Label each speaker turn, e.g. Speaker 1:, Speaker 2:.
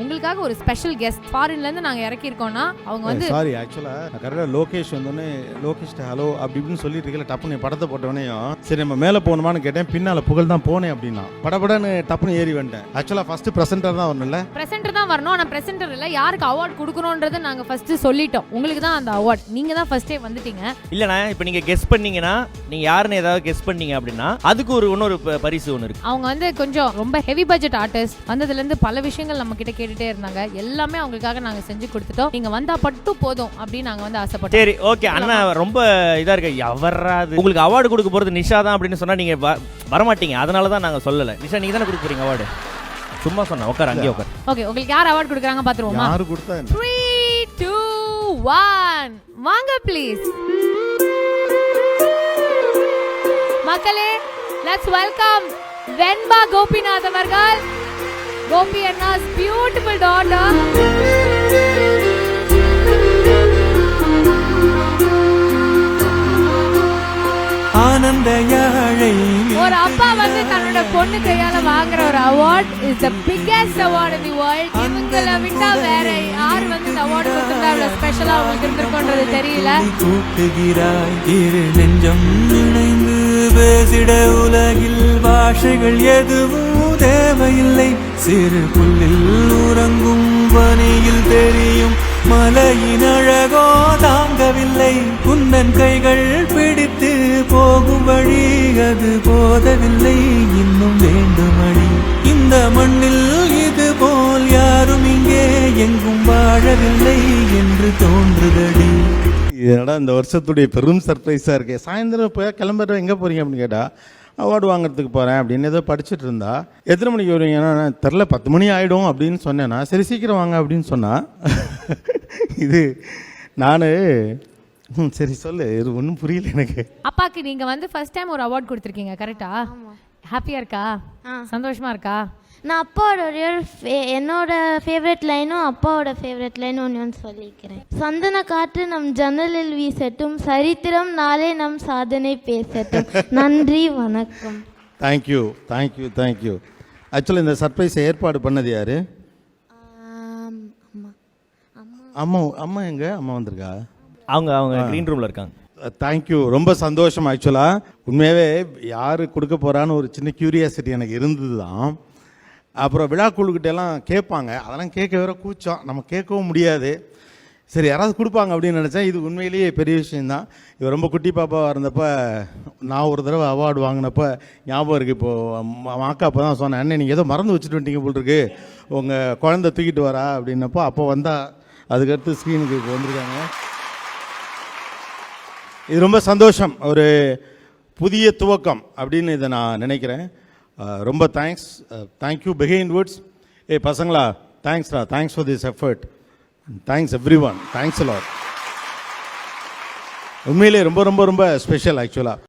Speaker 1: உங்களுக்காக ஒரு special guest ஃபாரின்ல இருந்து நாங்க இறக்கி இருக்கோம்னா அவங்க வந்து
Speaker 2: சாரி ஆக்சுவலா கரெக்டா லோகேஷ் வந்தோடனே லோகேஷ் ஹலோ அப்படி இப்படின்னு சொல்லிட்டு இருக்கல டப்புன்னு படத்தை போட்டவனையும் சரி நம்ம மேலே போகணுமான்னு கேட்டேன். பின்னால புகழ் தான் போனேன் அப்படின்னா படபடன்னு டப்புன்னு ஏறி வந்துட்டேன். ஆக்சுவலா ஃபர்ஸ்ட் பிரசன்டர் தான் வரணும்ல,
Speaker 1: பிரசன்டர் தான் வரணும். ஆனா பிரசன்டர் இல்ல, யாருக்கு அவார்ட் கொடுக்கணும்ன்றதை நாங்க ஃபர்ஸ்ட் சொல்லிட்டோம். உங்களுக்கு தான் அந்த அவார்ட், நீங்க தான் ஃபர்ஸ்டே வந்துட்டீங்க.
Speaker 3: இல்லண்ணா இப்போ நீங்க கெஸ் பண்ணீங்கன்னா நீங்க யாருன்னு ஏதாவது கெஸ் பண்ணீங்க அப்படின்னா அதுக்கு ஒரு இன்னொரு பரிசு ஒன்று இருக்கு.
Speaker 1: அவங்க வந்து கொஞ்சம் ரொம்ப ஹெவி பட்ஜெட் ஆர்டிஸ்ட், வந்ததுல இருந்து பல விஷயங்கள் நம்ம கிட்ட கேட்டுட்டே இருந்தாங்க. எல்லாமே அவங்களுக்காக நாங்க செஞ்சு கொடுத்துட்டோம். நீங்க வந்தா பட்டும் போதும் அப்படின்னு நாங்க வந்து ஆசைப்பட்டோம்.
Speaker 3: சரி ஓகே அண்ணா, ரொம்ப இதா இருக்கு. எவராது உங்களுக்கு அவார்டு கொடுக்க போறது நிஷா தான் அப்படின்னு சொன்னா நீங்க வரமாட்டீங்க. அதனால தான் நாங்க சொல்லல. நிஷா நீங்க தானே கொடுக்க போறீங்க அவார்டு. சும்மா சொன்னேன், உட்கார் அங்கேயே உட்கார்.
Speaker 1: ஓகே, உங்களுக்கு யார் அவார்ட் கொடுக்குறாங்க பாத்துருவோமா?
Speaker 2: யாரு கொடுத்தா
Speaker 1: 3 2 1 வாங்க ப்ளீஸ் மக்களே. லெட்ஸ் வெல்கம் வெண்பா கோபிநாத் அவர்கள், கோபி அண்ணா's beautiful daughter.
Speaker 4: ஆனந்த யாழை
Speaker 1: ஒரு அப்பா வந்து தன்னோட பொண்ணு கையால வாங்குற ஒரு award is the biggest award in the world. இவங்கள விட்டா வேற யார் வந்து இந்த அவார்ட் கொடுத்தா இவ்வளவு ஸ்பெஷலா உங்களுக்கு இருந்திருக்கும்ன்றது தெரியல.
Speaker 4: கூட்டுகிறாய் இரு நெஞ்சம் இணைந்து பேசிட உலகில் பாஷைகள் எதுவும் தேவையில்லை. சிறு புல்லில் உறங்கும் பனியில் தெரியும் மலையின் அழகோ தாங்கவில்லை. குந்தன் கைகள் பிடித்து போகும் வழி அது போதவில்லை. இன்னும் வேண்டுமடி இந்த மண்ணில் இது போல் யாரும் இங்கே எங்கும் வாழவில்லை என்று தோன்றுதடி.
Speaker 2: இதனடா இந்த வருஷத்துடைய பெரும் சர்ப்ரைஸா இருக்கு. சாயந்தரம் இப்போ கிளம்புற எங்கே போறீங்க அப்படின்னு கேட்டா அவார்டு வாங்குறதுக்கு போகிறேன் அப்படின்னு ஏதோ படிச்சுட்டு இருந்தா. எத்தனை மணிக்கு வருவீங்கன்னா தெரில 10 மணி ஆகிடும் அப்படின்னு சொன்னேன்னா சரி சீக்கிரம் வாங்க அப்படின்னு சொன்னா. இது நான் சரி சொல்லு, இது ஒன்றும் புரியல எனக்கு.
Speaker 1: அப்பாக்கு நீங்க வந்து ஃபர்ஸ்ட் டைம் ஒரு அவார்ட் கொடுத்துருக்கீங்க, கரெக்டா? ஹாப்பியா இருக்கா? சந்தோஷமா இருக்கா?
Speaker 5: நான் அப்பாவோட என்னோட ஃபேவரட் லைனும் அப்பாவோட ஃபேவரட் லைனும் ஒன்று சொல்லிக்கிறேன். சந்தன காற்று நம் ஜன்னலில் வீசட்டும், சரித்திரம் நாளே நம் சாதனை பேசட்டும். நன்றி, வணக்கம்.
Speaker 2: Thank you thank you thank you. ஆக்சுவலாக இந்த சர்ப்ரைஸை ஏற்பாடு பண்ணது யாரு? அம்மா அம்மா எங்க அம்மா வந்திருக்கா?
Speaker 3: அவங்க கிரீன் ரூம்ல இருக்காங்க.
Speaker 2: தேங்க்யூ, ரொம்ப சந்தோஷம். ஆக்சுவலாக உண்மையாகவே யார் கொடுக்க போகிறான்னு ஒரு சின்ன க்யூரியாசிட்டி எனக்கு இருந்தது தான். அப்புறம் விழாக்குழுக்கிட்டெல்லாம் கேட்பாங்க, அதெல்லாம் கேட்க வேற கூச்சம், நம்ம கேட்கவும் முடியாது. சரி யாராவது கொடுப்பாங்க அப்படின்னு நினச்சேன். இது உண்மையிலேயே பெரிய விஷயந்தான். இது ரொம்ப குட்டி பாப்பாவாக இருந்தப்போ நான் ஒரு தடவை அவார்டு வாங்கினப்போ ஞாபகம் இருக்குது. இப்போது அக்கா அப்போ தான் சொன்னேன், அண்ணன் நீங்கள் ஏதோ மறந்து வச்சுட்டு வந்துட்டீங்க போல் இருக்கு, உங்கள் குழந்தை தூக்கிட்டு வரா அப்படின்னப்போ அப்போ வந்தால் அதுக்கடுத்து ஸ்க்ரீனுக்கு இப்போ வந்திருக்காங்க. இது ரொம்ப சந்தோஷம், ஒரு புதிய துவக்கம் அப்படின்னு இதை நான் நினைக்கிறேன். ரொம்ப தேங்க்ஸ், தேங்க்யூ பிஹைண்ட் வுட்ஸ். பசங்களா தேங்க்ஸ்டா, thanks for this effort, thanks everyone, thanks a lot. உண்மையிலே ரொம்ப ரொம்ப ரொம்ப ஸ்பெஷல் ஆக்சுவலாக.